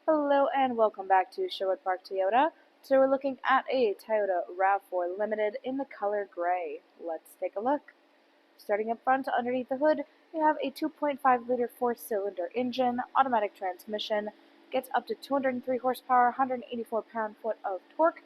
Hello and welcome back to Sherwood Park Toyota. Today we're looking at a Toyota RAV4 Limited in the color gray. Let's take a look. Starting up front, underneath the hood, you have a 2.5-liter 4-cylinder engine, automatic transmission, gets up to 203 horsepower, 184 pound-foot of torque.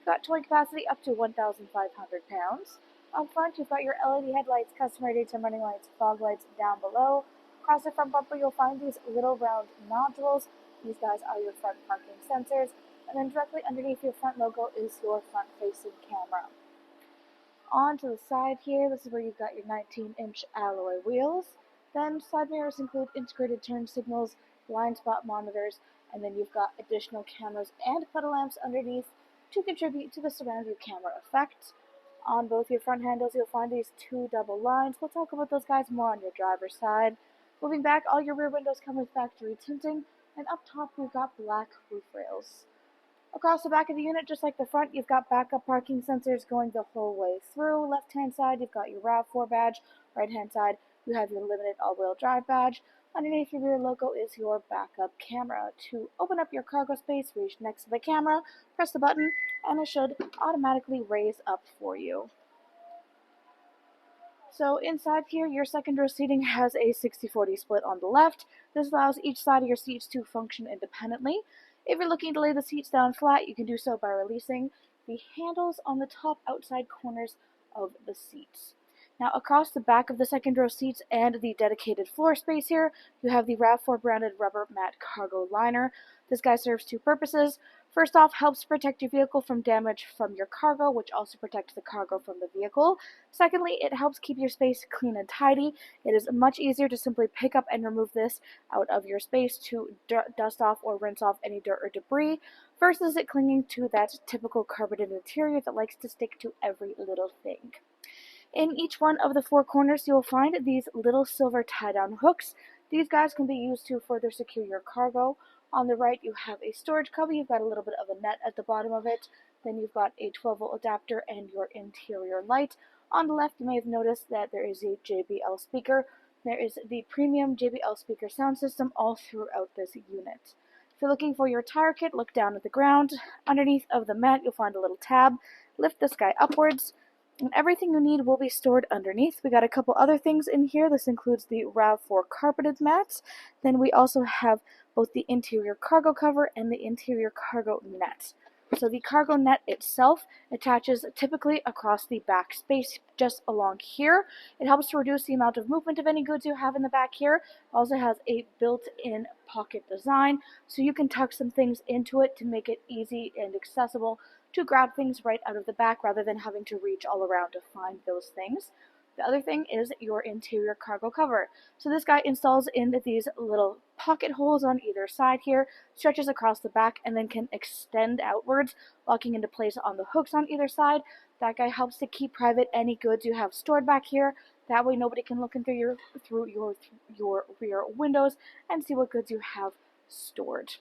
Got towing capacity up to 1,500 pounds. Up front, you've got your LED headlights, custom daytime running lights, fog lights down below. Across the front bumper, you'll find these little round nodules. These guys are your front parking sensors, and then directly underneath your front logo is your front-facing camera. On to the side here, this is where you've got your 19-inch alloy wheels. Then side mirrors include integrated turn signals, blind spot monitors, and then you've got additional cameras and pedal lamps underneath to contribute to the surround view camera effect. On both your front handles, you'll find these two double lines. We'll talk about those guys more on your driver's side. Moving back, all your rear windows come with factory tinting, and up top we've got black roof rails. Across the back of the unit, just like the front, you've got backup parking sensors going the whole way through. Left-hand side, you've got your RAV4 badge. Right-hand side, you have your limited all-wheel drive badge. Underneath your rear logo is your backup camera. To open up your cargo space, reach next to the camera, press the button, and it should automatically raise up for you. So inside here, your second row seating has a 60-40 split on the left. This allows each side of your seats to function independently. If you're looking to lay the seats down flat, you can do so by releasing the handles on the top outside corners of the seats. Now, across the back of the second row seats and the dedicated floor space here, you have the RAV4 branded rubber mat cargo liner. This guy serves two purposes. First off, helps protect your vehicle from damage from your cargo, which also protects the cargo from the vehicle. Secondly, it helps keep your space clean and tidy. It is much easier to simply pick up and remove this out of your space to dust off or rinse off any dirt or debris, versus it clinging to that typical carpeted interior that likes to stick to every little thing. In each one of the four corners, you will find these little silver tie-down hooks. These guys can be used to further secure your cargo. On the right, you have a storage cubby. You've got a little bit of a net at the bottom of it. Then you've got a 12-volt adapter and your interior light. On the left, you may have noticed that there is a JBL speaker. There is the premium JBL speaker sound system all throughout this unit. If you're looking for your tire kit, look down at the ground. Underneath of the mat, you'll find a little tab. Lift this guy upwards, and everything you need will be stored underneath. We got a couple other things in here. This includes the RAV4 carpeted mats. Then we also have both the interior cargo cover and the interior cargo net. So the cargo net itself attaches typically across the back space just along here. It helps to reduce the amount of movement of any goods you have in the back here. It also has a built-in pocket design, so you can tuck some things into it to make it easy and accessible to grab things right out of the back rather than having to reach all around to find those things. The other thing is your interior cargo cover. So this guy installs in these little pocket holes on either side here, stretches across the back, and then can extend outwards, locking into place on the hooks on either side. That guy helps to keep private any goods you have stored back here. That way nobody can look in through your rear windows and see what goods you have stored.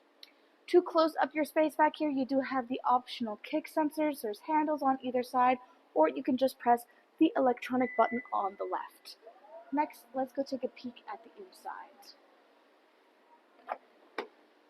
To close up your space back here, you do have the optional kick sensors. There's handles on either side, or you can just press the electronic button on the left. Next, let's go take a peek at the inside.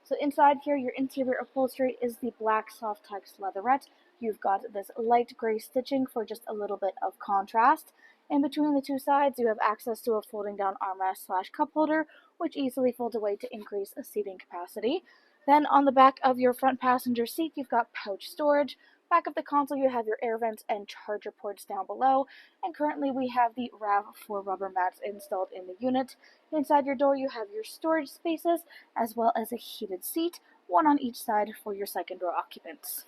So inside here, your interior upholstery is the black soft-tex leatherette. You've got this light gray stitching for just a little bit of contrast. In between the two sides, you have access to a folding down armrest / cup holder, which easily folds away to increase seating capacity. Then on the back of your front passenger seat, you've got pouch storage. Back of the console, you have your air vents and charger ports down below. And currently, we have the RAV4 rubber mats installed in the unit. Inside your door, you have your storage spaces, as well as a heated seat, one on each side for your second row occupants.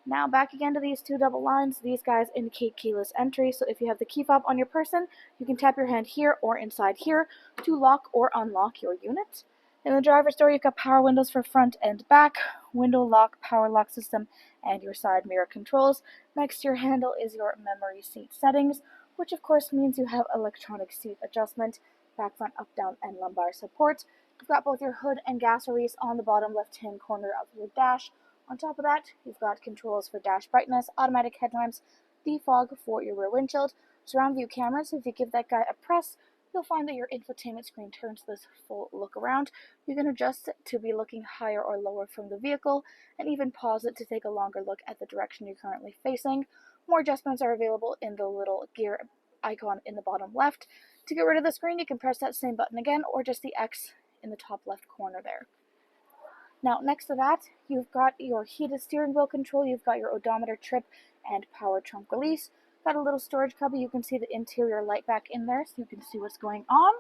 Now back again to these two double lines. These guys indicate keyless entry, so if you have the key fob on your person, you can tap your hand here or inside here to lock or unlock your unit. In the driver's door, you've got power windows for front and back, window lock, power lock system, and your side mirror controls. Next to your handle is your memory seat settings, which of course means you have electronic seat adjustment, back, front, up, down, and lumbar support. You've got both your hood and gas release on the bottom left-hand corner of your dash. On top of that, you've got controls for dash brightness, automatic headlamps, defog for your rear windshield, surround view cameras. If you give that guy a press, you'll find that your infotainment screen turns this full look around. You can adjust it to be looking higher or lower from the vehicle, and even pause it to take a longer look at the direction you're currently facing. More adjustments are available in the little gear icon in the bottom left. To get rid of the screen, you can press that same button again, or just the X in the top left corner there. Now, next to that, you've got your heated steering wheel control, you've got your odometer, trip, and power trunk release. Got a little storage cubby, you can see the interior light back in there, so you can see what's going on.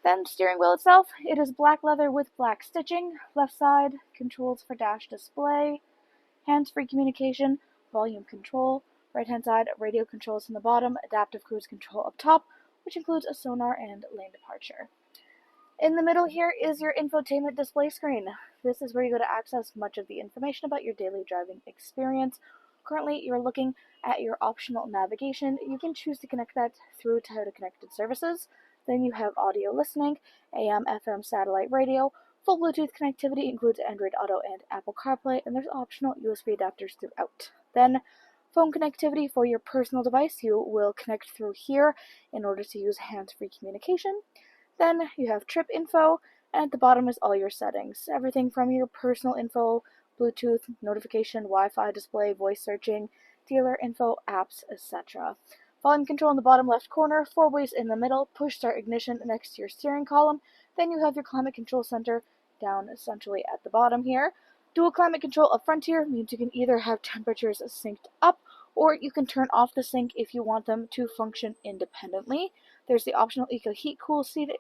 Then, steering wheel itself, it is black leather with black stitching. Left side, controls for dash display, hands-free communication, volume control. Right hand side, radio controls in the bottom, adaptive cruise control up top, which includes a sonar and lane departure. In the middle here is your infotainment display screen. This is where you go to access much of the information about your daily driving experience. Currently, you're looking at your optional navigation. You can choose to connect that through Toyota connected services. Then you have audio listening, AM, FM, satellite radio. Full Bluetooth connectivity includes Android Auto and Apple CarPlay, and there's optional USB adapters throughout. Then, phone connectivity for your personal device. You will connect through here in order to use hands-free communication. Then you have trip info, and at the bottom is all your settings. Everything from your personal info, Bluetooth, notification, Wi-Fi display, voice searching, dealer info, apps, etc. Volume control in the bottom left corner, 4 ways in the middle, push start ignition next to your steering column. Then you have your climate control center down essentially at the bottom here. Dual climate control up front here means you can either have temperatures synced up, or you can turn off the sync if you want them to function independently. There's the optional Eco Heat Cool setting,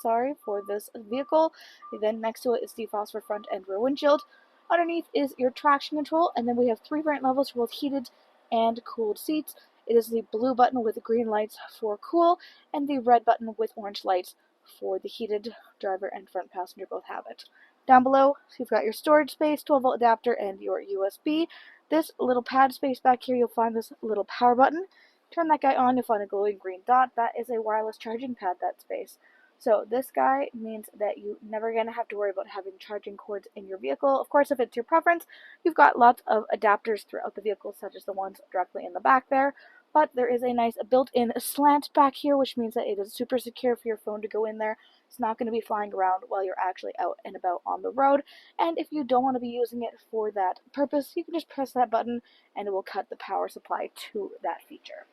for this vehicle. Then next to it is defrost for front and rear windshield. Underneath is your traction control, and then we have 3 variant levels for both heated and cooled seats. It is the blue button with the green lights for cool, and the red button with orange lights for the heated. Driver and front passenger both have it. Down below, you've got your storage space, 12-volt adapter, and your USB. This little pad space back here, you'll find this little power button. Turn that guy on, you'll find a glowing green dot. That is a wireless charging pad, that space. So this guy means that you're never going to have to worry about having charging cords in your vehicle. Of course, if it's your preference, you've got lots of adapters throughout the vehicle, such as the ones directly in the back there. But there is a nice built-in slant back here, which means that it is super secure for your phone to go in there. It's not going to be flying around while you're actually out and about on the road. And if you don't want to be using it for that purpose, you can just press that button and it will cut the power supply to that feature.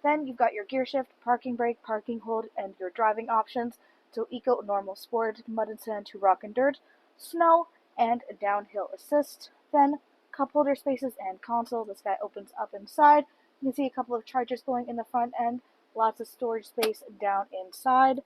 Then you've got your gear shift, parking brake, parking hold, and your driving options. So eco, normal, sport, mud and sand to rock and dirt, snow, and downhill assist. Then cup holder spaces and console. This guy opens up inside. You can see a couple of chargers going in the front end, lots of storage space down inside.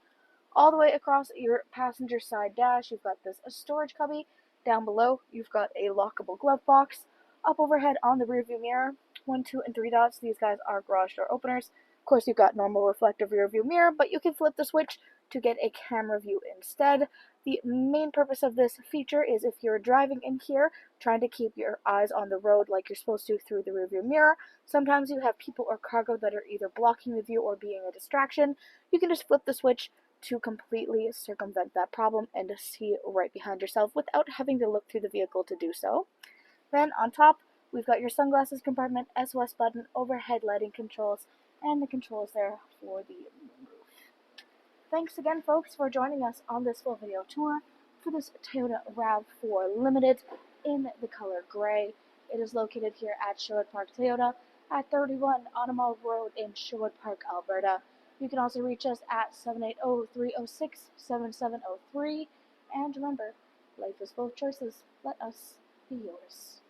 All the way across your passenger side dash, you've got this storage cubby. Down below, you've got a lockable glove box. Up overhead on the rearview mirror, 1, 2, and 3 dots. These guys are garage door openers. Of course, you've got normal reflective rearview mirror, but you can flip the switch to get a camera view instead. The main purpose of this feature is if you're driving in here, trying to keep your eyes on the road like you're supposed to through the rearview mirror. Sometimes you have people or cargo that are either blocking the view or being a distraction. You can just flip the switch to completely circumvent that problem and see right behind yourself without having to look through the vehicle to do so. Then on top, we've got your sunglasses compartment, SOS button, overhead lighting controls, and the controls there for the moonroof. Thanks again, folks, for joining us on this full video tour for this Toyota RAV4 Limited in the color gray. It is located here at Sherwood Park Toyota at 31 Automall Road in Sherwood Park, Alberta. You can also reach us at 780-306-7703. And remember, life is full of choices. Let us be yours.